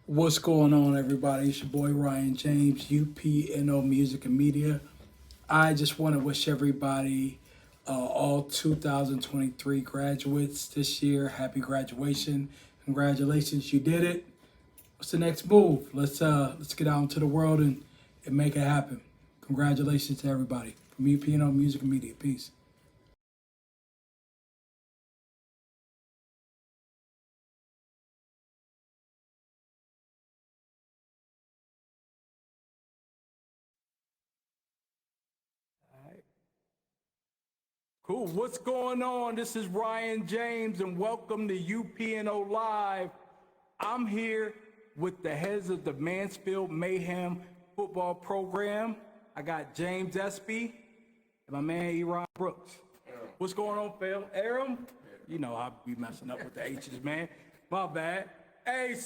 What's going on, everybody? It's your boy Ryan James, UPNO Music and Media. I just want to wish everybody, all 2023 graduates this year, happy graduation. Congratulations, you did it. What's the next move? Let's get out into the world and make it happen. Congratulations to everybody from UPNO Music and Media. Peace. Cool. What's going on? This is Ryan James, and welcome to UPNO Live. I'm here with the heads of the Mansfield Mayhem football program. I got James Espy and my man Ehram Brooks. What's going on, Phil? Ehram? You know I'll be messing up with the H's, man. My bad. Hey,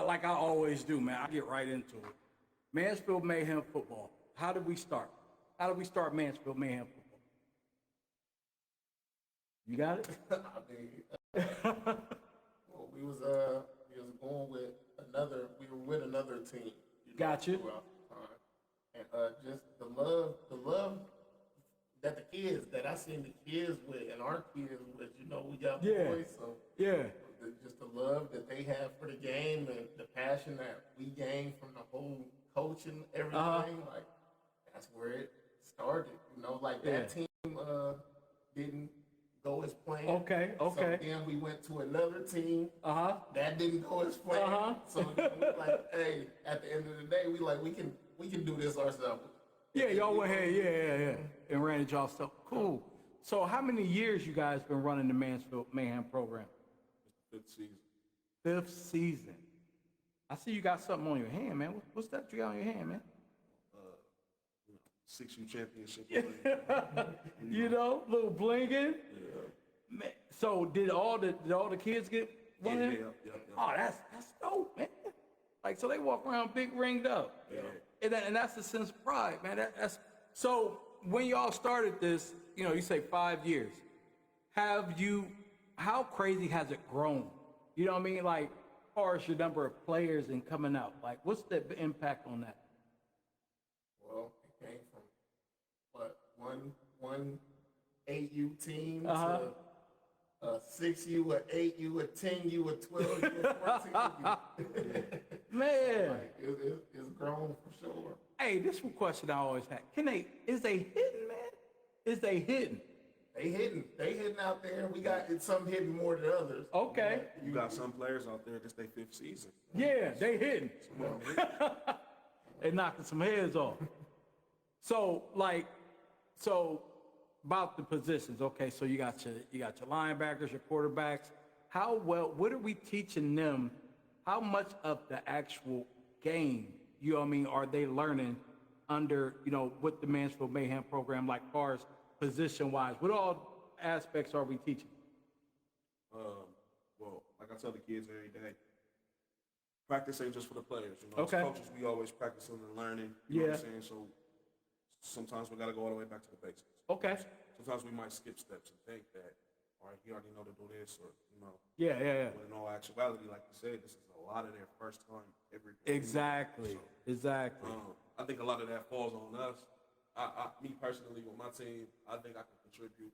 like I always do, man. I get right into it. Mansfield Mayhem football. How did we start? How did we start Mansfield Mayhem football? You got it? Well, we was going with we were with another team. Got you. Throughout the time. And just the love that the kids, that I seen the kids with and our kids with, we got boys, so just the love that they have for the game and the passion that we gain from the whole coach and everything, like that's where it started. That team didn't go as planned. Okay. So then we went to another team. That didn't go as planned. So we like, hey, at the end of the day, we can do this ourselves. Yeah, y'all went ahead, and ran it y'all stuff. Cool. So how many years you guys been running the Mansfield Mayhem program? Fifth season. Fifth season. I see you got something on your hand, man. What's that you got on your hand, man? 6U championship. Little blinging. Yeah. Man, so did all the kids get one? Yeah. Oh, that's dope, man. Like, so they walk around big ringed up. Yeah. And that's a sense of pride, man. That's so when y'all started this, you say 5 years. How crazy has it grown? You know what I mean? Like, as far as your number of players and coming out, like, what's the impact on that? Well, it came from one 8U team to a 6U, a 8U, a 10U, a 12U, a 14U. Man, it's grown for sure. Hey, this is one question I always had. Is they hitting, man? Is they hitting? They hitting out there. We got some hitting more than others. Okay. You got some players out there that's their fifth season. Yeah, they hitting. They knocking some heads off. So about the positions. Okay, so you got your linebackers, your quarterbacks. What are we teaching them? How much of the actual game, are they learning under, with the Mansfield Mayhem program, like far as position-wise? What all aspects are we teaching? Well, like I tell the kids every day, practice ain't just for the players. Okay. As coaches, we always practicing and learning. You know what I'm saying? So sometimes we got to go all the way back to the basics. Okay. Sometimes we might skip steps and think that, all right, he already know to do this, or Yeah. But in all actuality, like you said, this is a lot of their first time every. Exactly. I think a lot of that falls on us. Me personally, with my team, I think I can contribute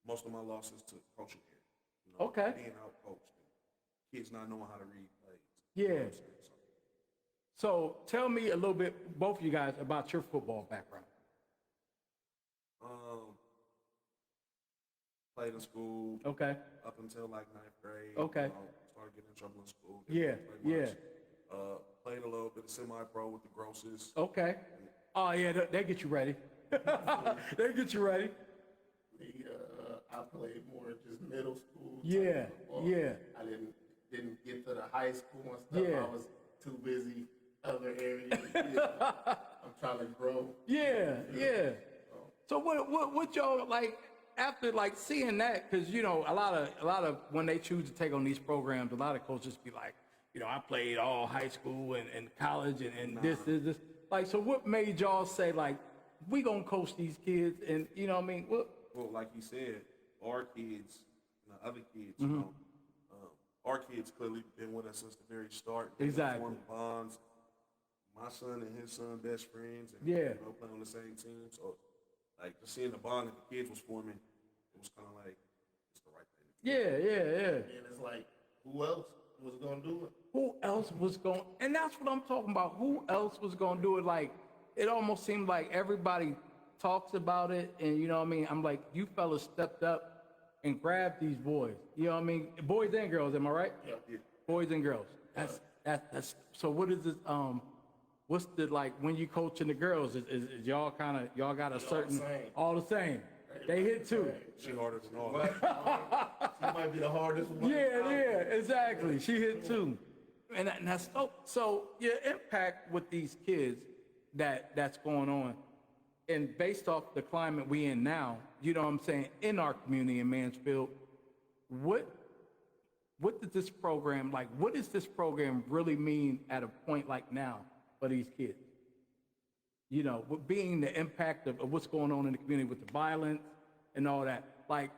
most of my losses to coaching here. Okay. Being out coached, kids not knowing how to read plays. Yeah. You know what I'm saying? So tell me a little bit, both of you guys, about your football background. Played in school. Okay. Up until like 9th grade. Okay. Started getting in trouble in school. Yeah. Played a little bit of semi-pro with the Grosses. Okay. Oh yeah, they get you ready. They get you ready. I played more just middle school. Yeah. I didn't get to the high school and stuff. Yeah. I was too busy other areas. I'm trying to grow. Yeah. So what y'all like after like seeing that? Because a lot of when they choose to take on these programs, a lot of coaches be like, I played all high school and college and this. Like, so what made y'all say like, we gonna coach these kids and what I mean? What? Well, like you said, our kids and the other kids, our our kids clearly been with us since the very start. Exactly. Formed bonds. My son and his son best friends, and playing on the same team. So, like, just seeing the bond that the kids was forming, it was kind of like it's the right thing. Yeah. And it's like, who else was gonna do it? Who else was going? And that's what I'm talking about. Who else was going to do it? Like, it almost seemed like everybody talks about it, and you know what I mean. I'm like, you fellas stepped up and grabbed these boys. You know what I mean? Boys and girls. Am I right? Yeah. Boys and girls. That's. So what is this? What's the, like, when you coaching the girls? Is y'all y'all got a certain all the same? They hit too. She harder than all. She might be the hardest one. Yeah, exactly. She hit too. And that's so your impact with these kids that's going on, and based off the climate we in now, you know what I'm saying, in our community in Mansfield, what did this program, like, what does this program really mean at a point like now for these kids? You know, with being the impact of what's going on in the community with the violence and all that, like,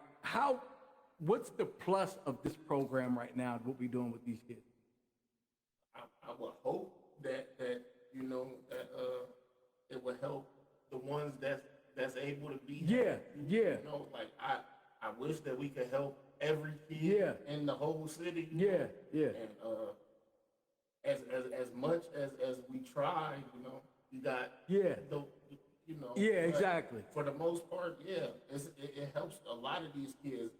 what's the plus of this program right now, what we doing with these kids? I would hope that you know that it would help the ones that's able to be. Yeah. You know, like I wish that we could help every kid in the whole city. Yeah. And as much as we try, you know, you got the, you know. Yeah, exactly. For the most part, it helps a lot of these kids.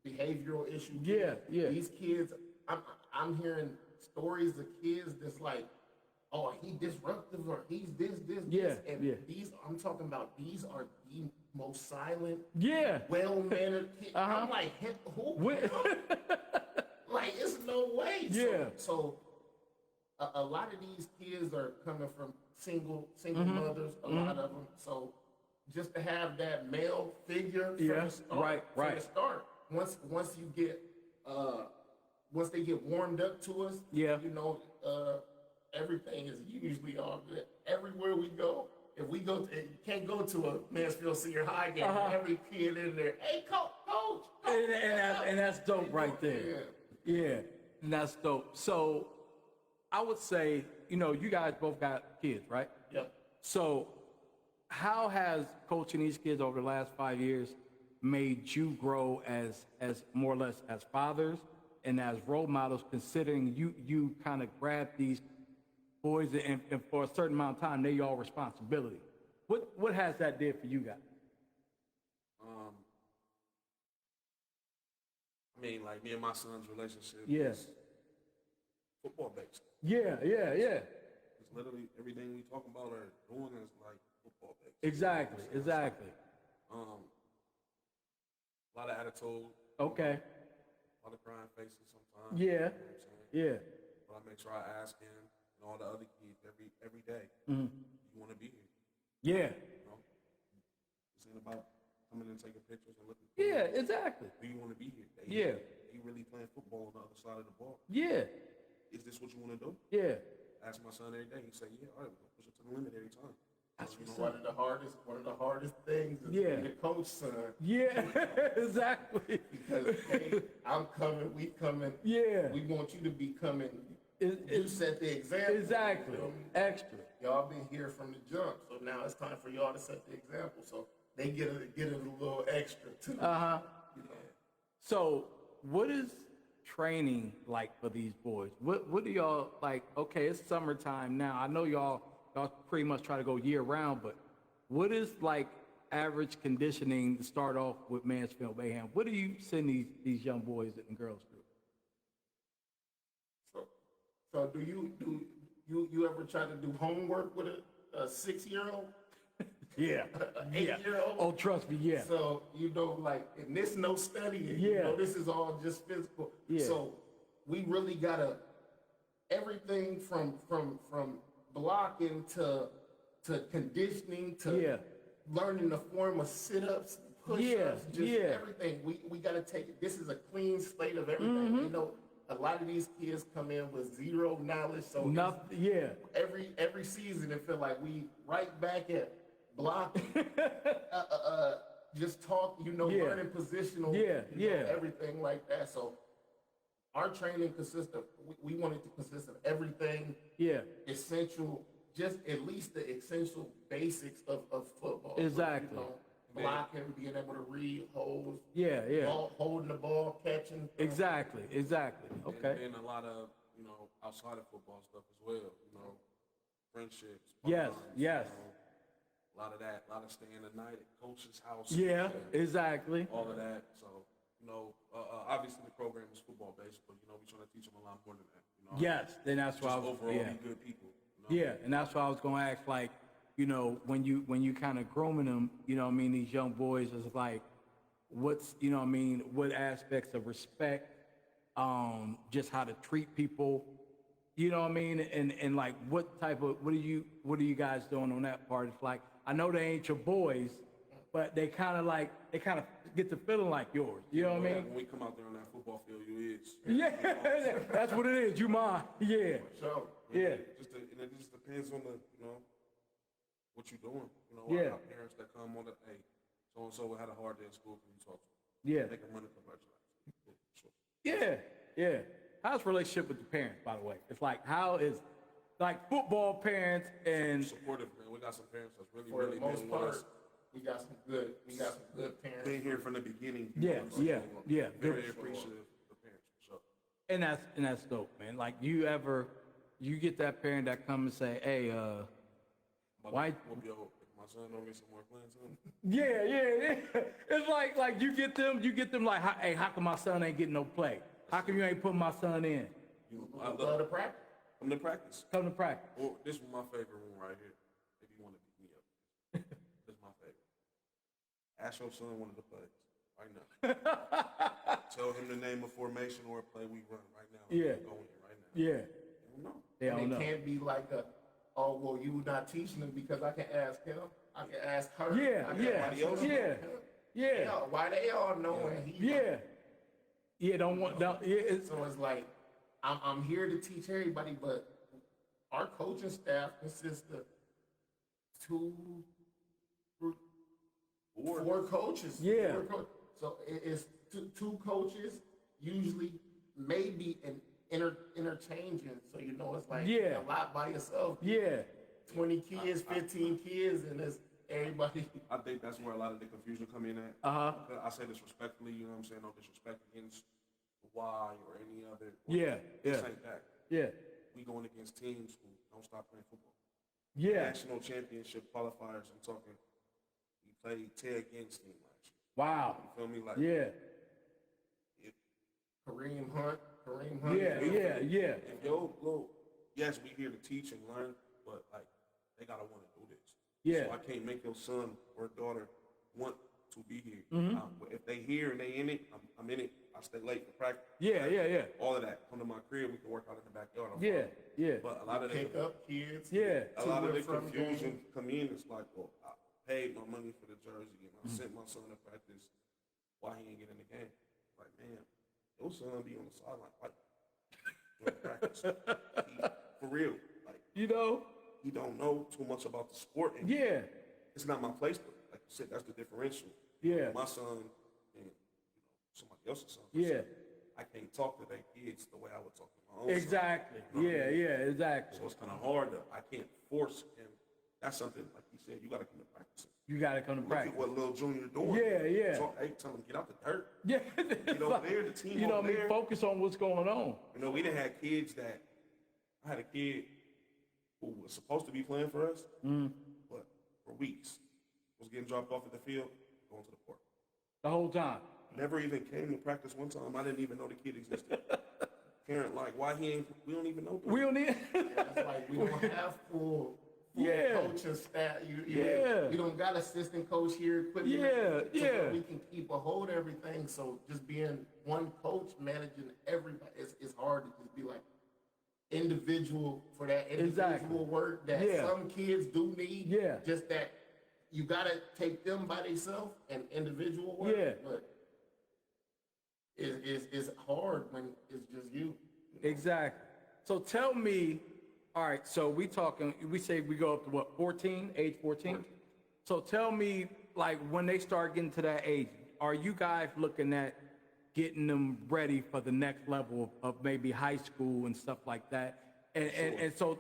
Behavioral issues. Yeah. These kids, I'm hearing stories of kids that's like, oh, he disruptive, or he's this. And these, I'm talking about, these are the most silent, well-mannered kids. I'm like, who? Like, it's no way. So a lot of these kids are coming from single mothers, a lot of them. So just to have that male figure from the start, from the start, once you get once they get warmed up to us, you know, everything is usually all good. Everywhere we go, if we go, you can't go to a Mansfield Senior High game. Every kid in there, hey, coach. And that's dope right there. Yeah, and that's dope. So I would say, you know, you guys both got kids, right? Yep. So how has coaching these kids over the last 5 years made you grow as more or less as fathers and as role models, considering you kind of grab these boys and for a certain amount of time, they're your responsibility? What has that did for you guys? I mean, like, me and my son's relationship is football based. Yeah. It's literally everything we talk about or doing is like football based. Exactly. A lot of attitude. Okay. A lot of crying faces sometimes. Yeah. You know what I'm saying? But I make sure I ask him and all the other kids every day, you want to be here? Yeah. You know? This ain't about coming and taking pictures and looking. Yeah, exactly. Do you want to be here? They really playing football on the other side of the ball. Yeah. Is this what you want to do? Yeah. Ask my son every day. He say, yeah, all right, we'll push it to the limit every time. That's One of the hardest things is being a coach, son. Yeah, exactly. Because, hey, I'm coming, we coming. Yeah. We want you to be coming. You set the example. Exactly. You know? Extra. Y'all been here from the jump, so now it's time for y'all to set the example. So they get a little extra too. You know? So what is training like for these boys? What do y'all, like, okay, it's summertime now. I know y'all pretty much try to go year round, but what is like average conditioning to start off with Mansfield Mayhem? What do you send these young boys and girls through? So do you ever try to do homework with a 6-year-old? Yeah. An 8-year-old? Oh, trust me, yeah. So, you know, like, and this no studying. You know, this is all just physical. Yeah. So we really gotta, everything from blocking to conditioning to learning the form of sit-ups, push-ups, everything. We gotta take it. This is a clean slate of everything. You know, a lot of these kids come in with zero knowledge. So every season it feel like we right back at blocking, just talk, you know, learning positional, you know, everything like that. So our training consists of, we want it to consist of everything essential, just at least the essential basics of football. Exactly. You know, blocking, being able to read, hold, holding the ball, catching. Exactly. Okay. And a lot of, you know, outside of football stuff as well, you know, friendships. Yes. You know, a lot of that, a lot of staying the night at coach's house. Yeah, exactly. All of that. So, you know, obviously the program is football based, but, you know, we're trying to teach them a lot more than that. You know, Yes, then that's why I was overall be good people. You know? Yeah, and that's why I was gonna ask, like, you know, when you kind of grooming them, you know what I mean, these young boys is like, what's, you know what I mean, what aspects of respect, just how to treat people, you know what I mean, and like what type of, what are you guys doing on that part? It's like, I know they ain't your boys, but they kind of get the feeling like yours, you know what I mean? When we come out there on that football field, you is. Yeah, that's what it is, you mine, yeah. So, yeah. And it just depends on the, you know, what you doing. You know, our parents that come on the, hey, so-and-so had a hard day in school, can you talk to them? Yeah. They can run it congratulations. Sure. Yeah. How's the relationship with the parents, by the way? It's like, how is, like, football parents and... Supportive, man. We got some parents that's really, for really the most been part, with us. we got some good parents. Been here from the beginning. Yeah. Very appreciative of the parents, for sure. And that's dope, man. Like, you get that parent that come and say, hey, why... My son don't get some more playing time. Yeah. It's like you get them like, hey, how come my son ain't getting no play? How come you ain't putting my son in? I love to practice. Come to practice. Come to practice. Well, this is my favorite one right here. If you want to beat me up, this is my favorite. Ask your son one of the plays right now. Tell him the name of formation or a play we run right now. Yeah. Go in right now. Yeah. They don't know. They don't know. It can't be like oh, well, you not teaching them because I can ask him. I can ask her. Yeah. Why they all knowing he? So it's like, I'm here to teach everybody, but our coaching staff consists of four coaches. Yeah. So it's two coaches, usually maybe interchanging. So, you know, it's like a lot by yourself. Yeah. 20 kids, 15 kids, and it's everybody. I think that's where a lot of the confusion come in at. Uh-huh. I say this respectfully, you know what I'm saying? No disrespect against Y or any other. This ain't that. Yeah. We going against teams who don't stop playing football. Yeah. National championship qualifiers, I'm talking, we played Ted against team last year. Wow. You feel me? Like, Kareem Hunt. Yeah. If yo, yes, we here to teach and learn, but like, they gotta want to do this. Yeah. So I can't make your son or daughter want to be here. Mm-hmm. If they here and they in it, I'm in it. I stay late for practice. Yeah. All of that. Come to my crib. We can work out in the backyard. Yeah. But a lot of Pick up kids. A lot of the confusion come in. It's like, well, I paid my money for the jersey and I sent my son to practice. Why he ain't get in the game? Like, man, your son be on the sideline like during practice. For real. Like, you know, he don't know too much about the sport. And it's not my place, but like you said, that's the differential. Yeah. My son and somebody else's son. Yeah. I can't talk to their kids the way I would talk to my own exactly. son. You know what I mean? Exactly. So it's kind of hard I can't force him. That's something, like you said, you got to come to practice. You got to come to practice. Look at what little Junior doing. Yeah. So, hey, tell him, get out the dirt. Yeah. Get over there, the team you know what I mean? there. Focus on what's going on. You know, we done had kids that, I had a kid who was supposed to be playing for us, but for weeks was getting dropped off at the field, going to the park. The whole time. Never even came to practice one time. I didn't even know the kid existed. Parent like, why he ain't? We don't even know. We don't need. It's like we don't have full coaching staff. We don't got assistant coach here. Equipment. So we can keep a hold of everything. So just being one coach managing everybody, it's hard to just be like individual for that individual work that some kids do need. Just that you gotta take them by themselves and individual work. But it's hard when it's just you. Exactly. So tell me, all right, so we say we go up to what, 14, age 14? So tell me, like, when they start getting to that age, are you guys looking at getting them ready for the next level of maybe high school and stuff like that. And so,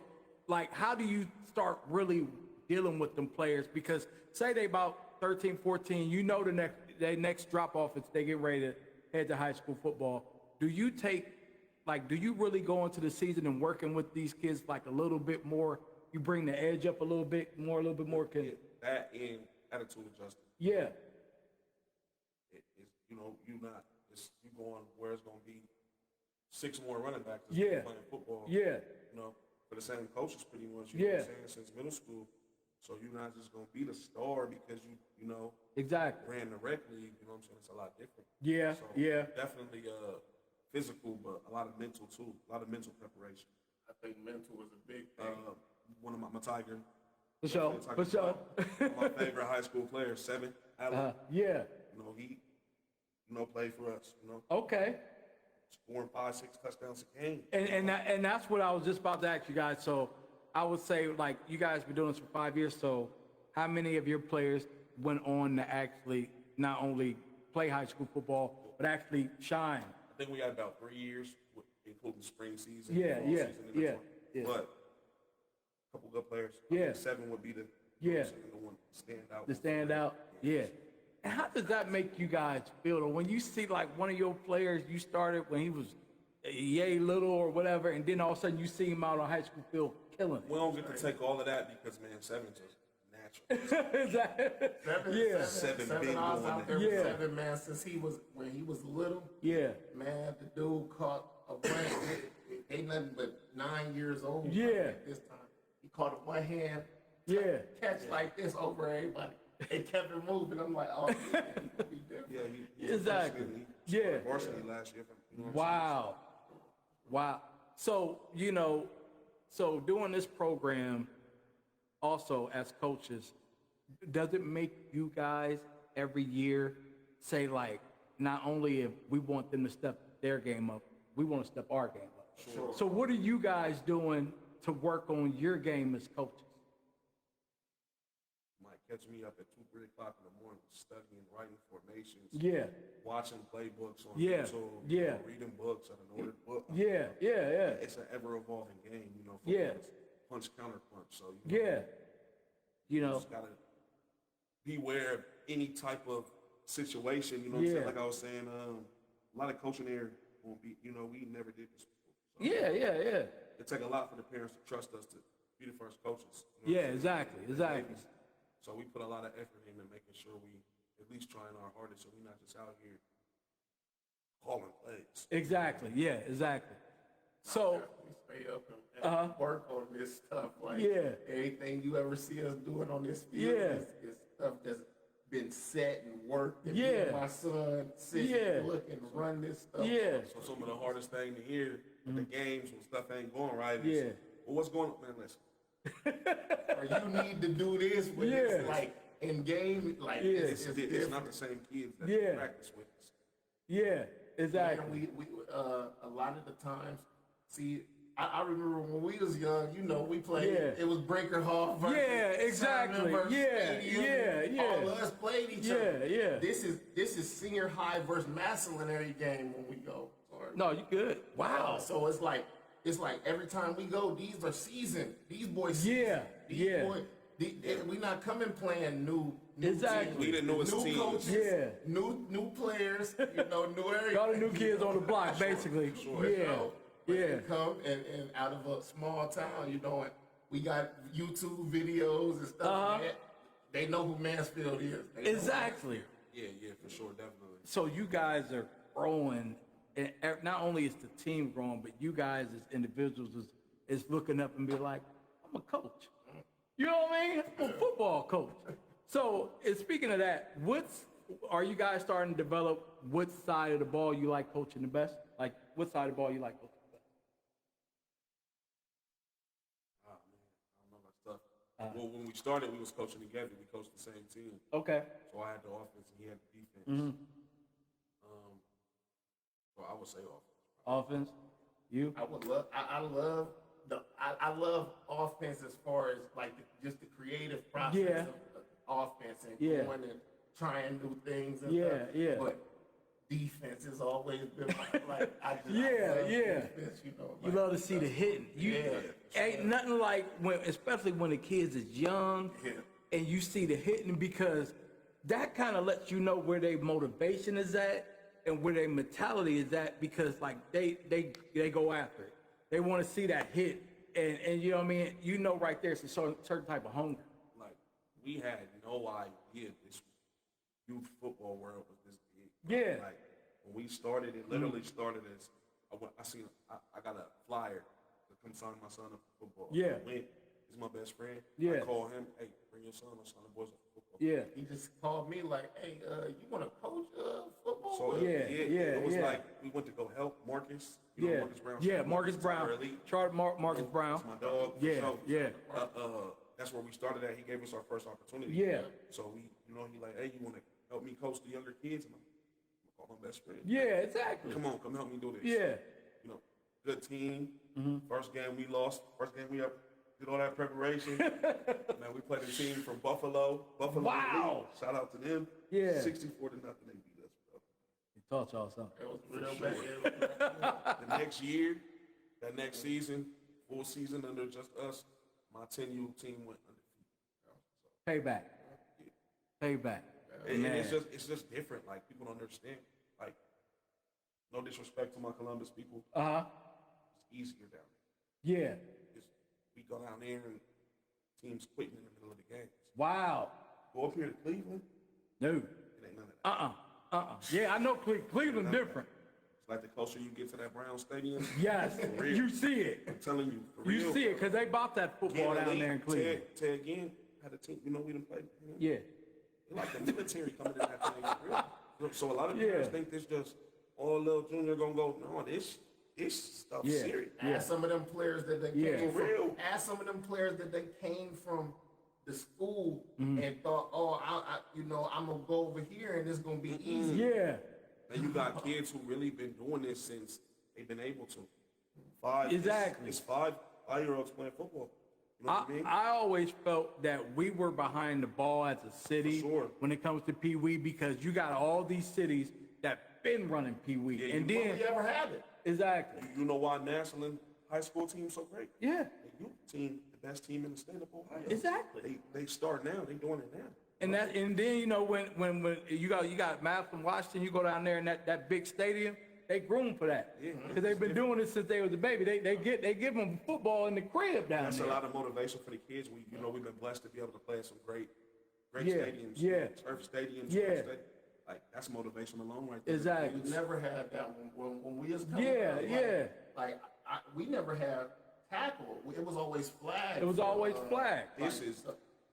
like, how do you start really dealing with them players? Because say they about 13, 14, you know their next drop off is they get ready to head to high school football. Do you really go into the season and working with these kids like a little bit more? You bring the edge up a little bit more? That and attitude adjustment. Yeah. You going where it's going to be 6 more running backs that's playing football. Yeah. For the same coaches pretty much. You know what I'm saying, since middle school. So you're not just going to be the star because you exactly ran the rec league. You know what I'm saying? It's a lot different. Yeah. So yeah. Definitely physical, but a lot of mental too. A lot of mental preparation. I think mental was a big thing. One of my Tiger. For sure. My favorite high school player, 7. Yeah. He played for us. Okay. Scoring 5-6 touchdowns a game. And that's what I was just about to ask you guys. So I would say, like, you guys been doing this for 5 years. So how many of your players went on to actually not only play high school football, but actually shine? I think we had about 3 years, including spring season. Yeah. But a couple good players. Yeah. I think 7 would be the one to stand out. To stand out. Yeah. And how does that make you guys feel? Or when you see like one of your players you started when he was yay little or whatever, and then all of a sudden you see him out on high school field killing it. We don't get to take all of that because, man, 7's just natural. Exactly. Seven big I was out there going. with 7, man, since when he was little. Yeah. Man, the dude caught a one. Ain't nothing but 9 years old. Yeah. At this time, he caught a one hand. Catch like this over everybody. They kept it moving. I'm like, oh, yeah, he could be different. Yeah, he exactly. He varsity last year. Wow. So, so doing this program also as coaches, does it make you guys every year say, like, not only if we want them to step their game up, we want to step our game up? Sure. So what are you guys doing to work on your game as coaches? Might catch me up at 2, 3 o'clock in the morning studying, writing formations. Yeah. Watching playbooks on Yeah. YouTube. Yeah. Reading books. I done ordered books. Yeah. It's an ever-evolving game, Yeah. Punch, counter punch. So, Yeah. You just got to beware of any type of situation, what I'm saying? Like I was saying, a lot of coaching there won't be, we never did this before. So Yeah. it take a lot for the parents to trust us to be the first coaches. Exactly. So we put a lot of effort in making sure we at least trying our hardest so we're not just out here calling plays. Exactly. So We stay up and work on this stuff. Like anything you ever see us doing on this field is stuff that's been set and worked. And me and my son sit and look and run this stuff. So some of the hardest thing to hear at the games when stuff ain't going right is, well, what's going on, man? Listen. Or you need to do this with this, like in game, like it's not the same kids that you practice with us. Yeah, exactly. And we a lot of the times, see, I remember when we was young, we played. It was Breakerhoff versus exactly. Simon versus Stadium. All of us played each other. Yeah. This is senior high versus masculinary game when we go. No, you good. Wow. So it's like every time we go, these are seasoned. These boys. These boys. We not coming playing new exactly. Teams. We the newest new teams. Coaches, new players. New area. All the new kids on the block, basically. You come and out of a small town, and we got YouTube videos and stuff. Man, they know who Mansfield is. Exactly. Yeah, for sure, definitely. So you guys are growing, and not only is the team growing, but you guys as individuals is looking up and be like, I'm a coach. You know what I mean? I'm a football coach. So, speaking of that, are you guys starting to develop what side of the ball you like coaching the best? Like, what side of the ball you like coaching the best? Oh, man, I don't know about stuff. Well, when we started, we was coaching together. We coached the same team. Okay. So I had the offense and he had the defense. So I would say offense. Offense? You? I love offense as far as like just the creative process of offense and going and trying new things and stuff. But defense has always been like I just Yeah, I love yeah. defense, you know. You like, love to see the hitting. Ain't nothing like when, especially when the kids is young, and you see the hitting, because that kind of lets you know where their motivation is at and where their mentality is at, because like they go after it. They want to see that hit, and you know what I mean. You know, right there, it's a certain type of hunger. Like, we had no idea this youth football world was this big. Yeah. Like, when we started, it literally started as I got a flyer to come sign my son up for football. Yeah. I went, he's my best friend. Yeah. I call him, hey, bring your son or son of boys up for football. Yeah. He just called me like, hey, you want to coach football? So it was like we went to go help Marcus. You know, Marcus Brown. Yeah, Marcus Brown. Marcus Brown. That's my dog. Yeah, So, yeah. that's where we started at. He gave us our first opportunity. Yeah. So he like, hey, you want to help me coach the younger kids? And I'm call my best friend. Yeah, exactly. Come on, come help me do this. Yeah. You know, good team. First game we lost. First game we did all that preparation. Man, we played a team from Buffalo. Wow. Shout out to them. Yeah. 64-0 they beat us, bro. He taught y'all something. It was real bad. The next year, that next season, full season under just us, my 10U team went undefeated. Payback. Payback. And it's just different. Like, people don't understand. Like, no disrespect to my Columbus people. It's easier down there. Yeah. We go down there and teams quitting in the middle of the games. Wow. Go up here to Cleveland, No. it ain't none of that. Yeah, I know Cleveland different. It's like the closer you get to that Brown Stadium. Yes, For real. you see it. I'm telling you, for You real. see it, because they bought that football down there in Cleveland. Ted again had a team. You know, we done played. Yeah. They're like the military coming in that thing. For real. So a lot of people think this just, little junior gonna go. No, this stuff serious. Ask some of them players that they came For from. real. Ask some of them players that they came from the school and thought, I'm gonna go over here and it's gonna be easy. Yeah. And you got kids who really been doing this since they've been able to. Exactly. It's 5-year-olds playing football. You know what I mean? I always felt that we were behind the ball as a city For sure. when it comes to Pee Wee, because you got all these cities that been running Pee Wee. Yeah, and you then We ever had it. exactly. You know why National high school team's so great? Yeah. The youth team, the best team in the state of Ohio. Exactly. They start now. They doing it now. And then you know when you got Mansfield, Washington, you go down there in that big stadium, they groom for that. Yeah. Because they've been doing it since they was a baby. They give them football in the crib down That's there. a lot of motivation for the kids. We've been blessed to be able to play in some great Yeah, stadiums. yeah. Turf stadiums. Yeah. Like, that's motivation alone right there. Exactly. We never had that when we was coming Yeah, up. yeah. We never had tackle. It was always flag. It was always flag.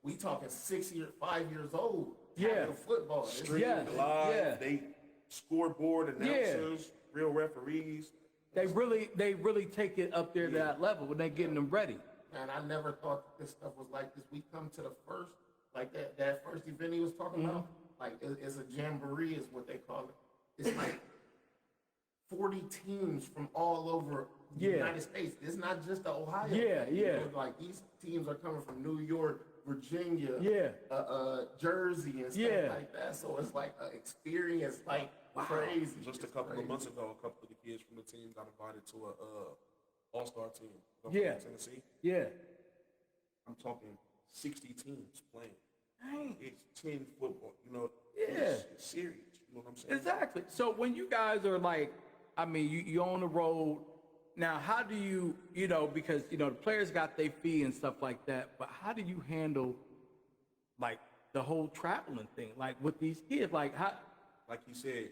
We talking 5 years old. Yeah. Tackle football. It's Street, Yes, live, yeah. they scoreboard announcers, real referees. They really take it up there to that level when they getting them ready. Man, I never thought that this stuff was like this. We come to the first, like that first event he was talking about, like it's a jamboree is what they call it. It's like 40 teams from all over the United States. It's not just the Ohio. Yeah, You yeah. know, like these teams are coming from New York, Virginia, Jersey, and stuff like that. So it's like an experience like crazy. Just a couple of months ago, a couple of the kids from the team got invited to a all-star team from Tennessee. Yeah. I'm talking 60 teams playing. Dang. It's 10 football. You know, Yeah. it's serious. You know what I'm saying? Exactly. So when you guys are like, I mean, you on the road. Now, how do you know, because, you know, the players got their fee and stuff like that, but how do you handle, like, the whole traveling thing? Like, with these kids, like, how? Like he said,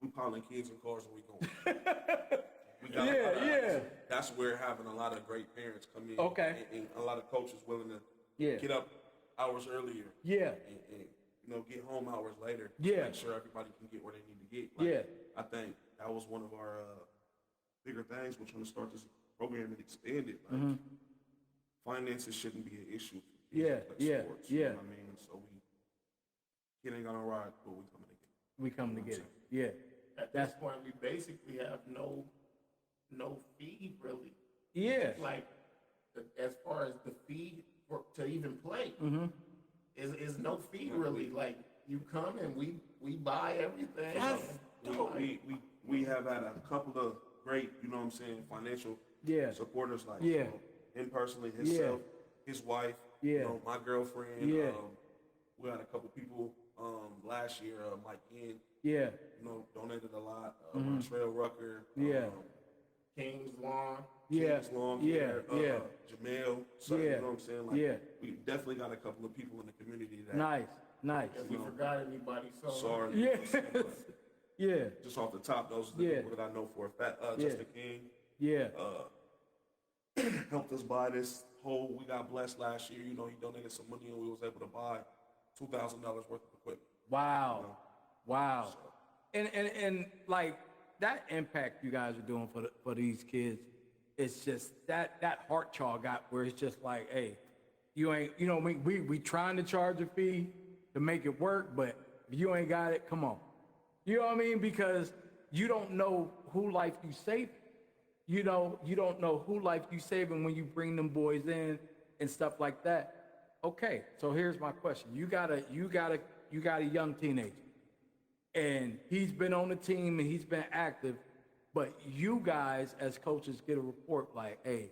we piling kids in cars and we going. That's where having a lot of great parents come in. Okay. And a lot of coaches willing to get up hours earlier. Yeah. And you know, get home hours later. Yeah. Make sure everybody can get where they need to get. Like, Yeah. I think that was one of our bigger things. We're trying to start this program and expand it. Like, finances shouldn't be an issue. For kids that play sports, You know what I mean? So kid ain't got no ride, but we coming to get it. We come to get it. Yeah. At this point, we basically have no fee really. Yeah. Like as far as the fee to even play, is no fee really. Like you come and we we buy everything. That's dope. We have had a couple of great, you know what I'm saying, financial supporters, like you know, him personally, himself, his wife, you know, my girlfriend. We had a couple people last year, Mike Ian, you know, donated a lot. Trail Rucker, King's Lawn. King's Long Hair, Jamel, so, you know what I'm saying? Like, we definitely got a couple of people in the community that. Nice. If we forgot anybody, so. Sorry. Yeah. Yeah. Just off the top, those are the people that I know for a fact. Justin King. Helped us buy this whole, we got blessed last year. You know, he donated some money and we was able to buy $2,000 worth of equipment. Wow. You know? Wow. So. And like that impact you guys are doing for these kids, it's just that heart y'all got where it's just like, hey, you ain't, you know, we trying to charge a fee to make it work, but if you ain't got it, come on. You know what I mean? Because you don't know who life you save. You know, you don't know who life you saving when you bring them boys in and stuff like that. Okay, so here's my question. You got a young teenager, and he's been on the team and he's been active, but you guys as coaches get a report like, hey,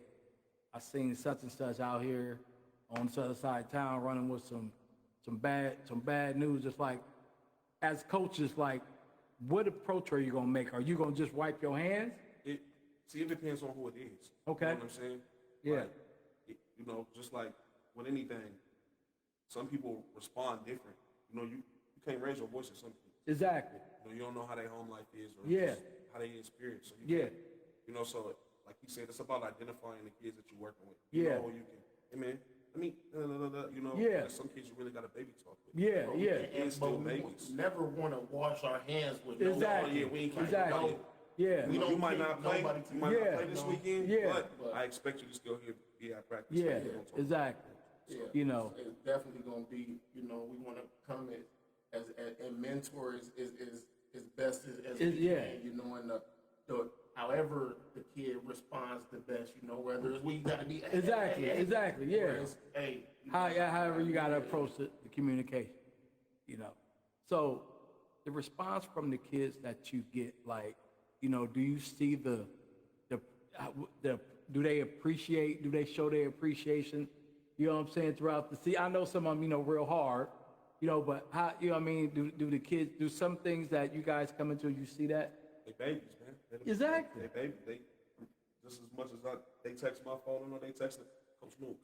I seen such and such out here on this other side of town running with some bad news. It's like, as coaches, like, what approach are you gonna make? Are you gonna just wipe your hands? It depends on who it is. Okay. You know what I'm saying? Yeah. Like, you know, just like with anything, some people respond different. You know, you can't raise your voice at some people. Exactly. You know, you don't know how their home life is or Yeah. just how they experience. So you know, so like you said, it's about identifying the kids that you're working with. You know, you can, hey man, you know, there's some kids you really got a baby talk with. And still we babies. never want to wash our hands with Exactly. nobody. Exactly. Yeah. You might not play. You might not play this weekend. But I expect you to still be at practice. Yeah. Exactly. Yeah. You know. It's definitely going to be, you know, we want to come as and mentor as best as we can, you know, and the however the kid responds the best, you know, whether it's we got to be However you got to approach the communication, you know. So the response from the kids that you get, like, you know, do you see do they appreciate, do they show their appreciation, you know what I'm saying, throughout the season? I know some of them, you know, real hard, you know, but how, you know what I mean, do the kids, do some things that you guys come into, you see that? They babies, man. Exactly. They babies. They just as much as they text my phone or they text it, Coach New,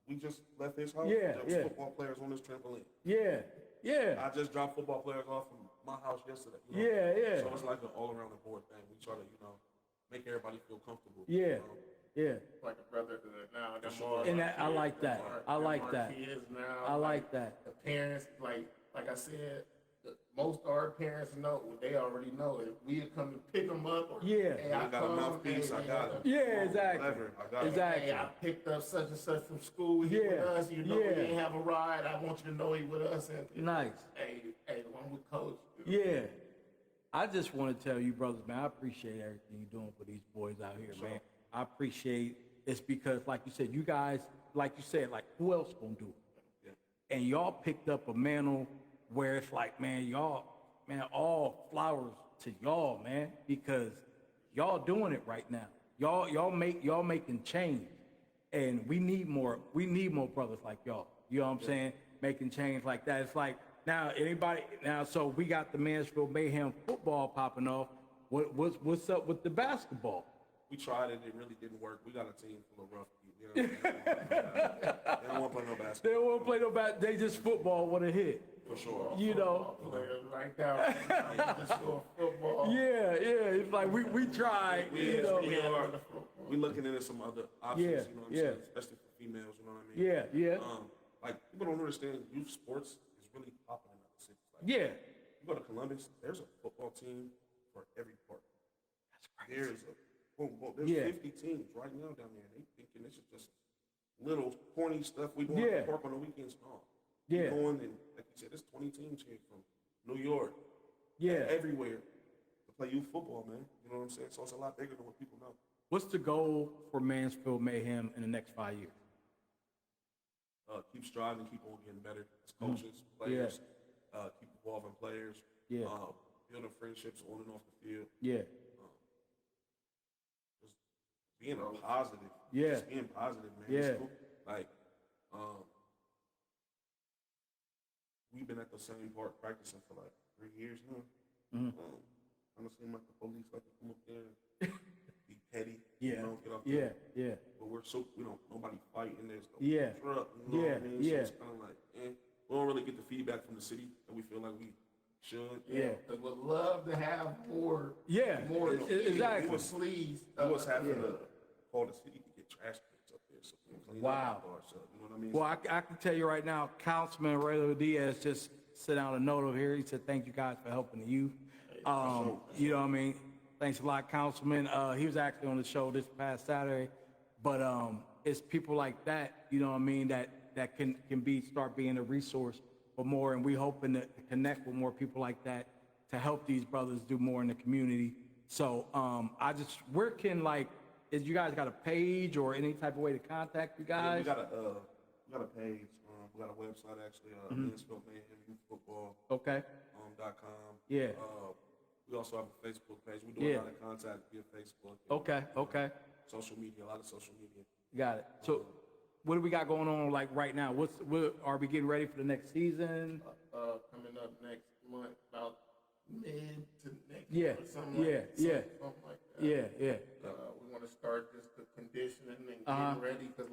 we just left this house. There's football players on this trampoline. I just dropped football players off from my house yesterday. You know? So it's like an all around the board thing. We try to, you know, make everybody feel comfortable. You know? Like a brotherhood now. And I like that. I like that. Kids now, I like that. The parents, like I said, most of our parents know, they already know. If we come to pick them up, or hey, I got a mouthpiece, I got him. Exactly. Hey, I picked up such and such from school. He with us. You know, we didn't have a ride. I want you to know he with us. And nice. Hey, I'm with Coach. Yeah. I just want to tell you, brothers, man, I appreciate everything you're doing for these boys out here, man. I appreciate it's because, like you said, you guys, like you said, like, who else gonna do it? And y'all picked up a mantle where it's like, man, all flowers to y'all, man, because y'all doing it right now. Y'all making change, and we need more brothers like y'all. You know what I'm saying? Making change like that. It's like so we got the Mansfield Mayhem football popping off. What's up with the basketball? We tried it. It really didn't work. We got a team full of rough people. You know, they don't want to play no basketball. They don't want to play no basketball. They just football want to hit. For sure. You know. Right now. Just go football. Yeah. It's like we tried. We looking into some other options. You know what I'm saying? Especially for females. You know what I mean? Like, people don't understand youth sports is really popping in other cities. Like, you go to Columbus, there's a football team for every park. That's crazy. There's 50 teams right now down there. They thinking this is just little corny stuff we go to the park on the weekends. No. Going and, like you said, there's 20 teams here from New York. Everywhere to play youth football, man. You know what I'm saying? So it's a lot bigger than what people know. What's the goal for Mansfield Mayhem in the next 5 years? Keep striving, keep on getting better as coaches, players, keep evolving players, Yeah. Building friendships on and off the field. Yeah. Just being a positive. Yeah. Just being positive, man. Yeah. It's cool. Like, we've been at the same park practicing for like 3 years now. Kind of seem like the police like to come up there and be petty. Yeah. You know, get off Yeah. there. Yeah. But we're so, nobody fighting. There's no Yeah. truck. You know Yeah. what I mean? Yeah. So it's kind of like, we don't really get the feedback from the city that we feel like we should. Yeah. But would love to have more. Yeah. More. Exactly. Please. We was having to call the city to get trash cans up there so we can clean Wow. up the bars up. You know what I mean? Well, I can tell you right now, Councilman Ray Diaz just sent out a note over here. He said, "Thank you guys for helping the youth." You know what I mean? Thanks a lot, Councilman. He was actually on the show this past Saturday, but it's people like that, you know what I mean, that can start being a resource for more, and we hoping to connect with more people like that to help these brothers do more in the community. So where can is you guys got a page or any type of way to contact you guys? Yeah, we got a page. We got a website actually. Mansfield Mayhem Youth Football. Okay. .com. Yeah. We also have a Facebook page. We do a lot of contact via Facebook. Okay. Okay. Social media, a lot of social media. Got it. So, what do we got going on right now? Are we getting ready for the next season? Coming up next month, about mid to next Yeah. month, something like that. Something like that. Yeah. We want to start just the conditioning and getting ready because,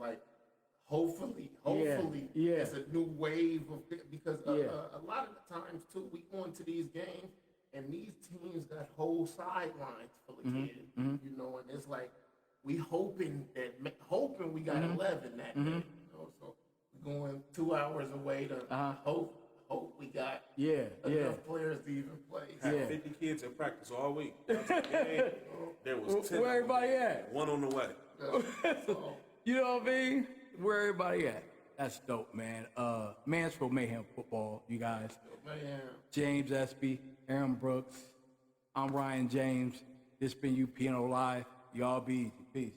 hopefully, it's a new wave of because a lot of the times too, we go into these games and these teams got whole sidelines full of kids, and it's like we hoping we got 11 that day, so we're going 2 hours away to hope we got enough players to even play. Had 50 kids in practice all week. There was 10. Where everybody at? One on the way. You know what I mean? Where everybody at? That's dope, man. Mansfield Mayhem football, you guys. Man. James Espy, Ehram Brooks. I'm Ryan James. This been UPNO Live. Y'all be easy. Peace.